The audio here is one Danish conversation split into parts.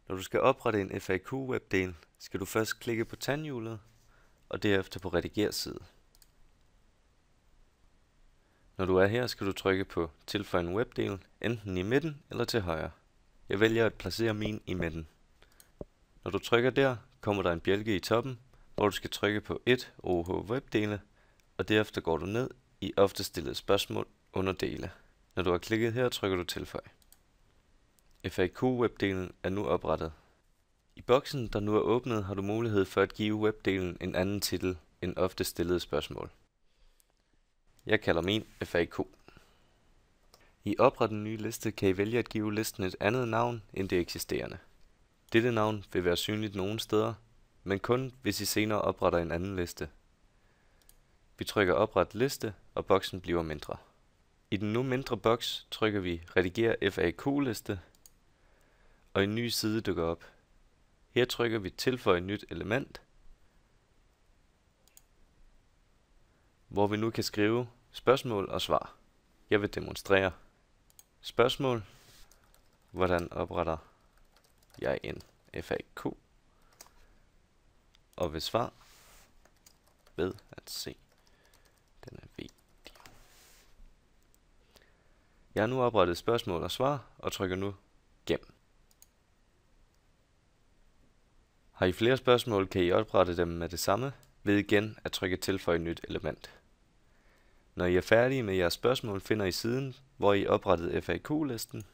Når du skal oprette en FAQ-webdel, skal du først klikke på tandhjulet og derefter på Rediger side. Når du er her, skal du trykke på Tilføj en webdel, enten i midten eller til højre. Jeg vælger at placere min i midten. Når du trykker der, kommer der en bjælke i toppen, hvor du skal trykke på et OH webdele, og derefter går du ned i ofte stillede spørgsmål under dele. Når du har klikket her, trykker du Tilføj. FAQ-webdelen er nu oprettet. I boksen, der nu er åbnet, har du mulighed for at give webdelen en anden titel end ofte stillede spørgsmål. Jeg kalder min FAQ. I Opret en ny liste kan I vælge at give listen et andet navn end det eksisterende. Dette navn vil være synligt nogle steder, men kun hvis I senere opretter en anden liste. Vi trykker Opret liste, og boksen bliver mindre. I den nu mindre boks trykker vi Rediger FAQ-liste, og en ny side dukker op. Her trykker vi Tilføj nyt element, hvor vi nu kan skrive spørgsmål og svar. Jeg vil demonstrere spørgsmål. Hvordan opretter jeg en FAQ? Og ved svar ved at se denne video. Jeg har nu oprettet spørgsmål og svar og trykker nu Gem. Har I flere spørgsmål, kan I oprette dem med det samme ved igen at trykke Tilføj nyt element. Når I er færdige med jeres spørgsmål, finder I siden, hvor I oprettede FAQ-listen.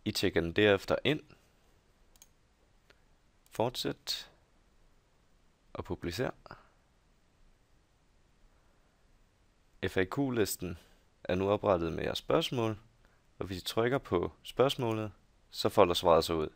I tjekker den derefter ind, fortsæt og publicer. FAQ-listen er nu oprettet med jeres spørgsmål, og hvis I trykker på spørgsmålet, så folder svaret sig ud.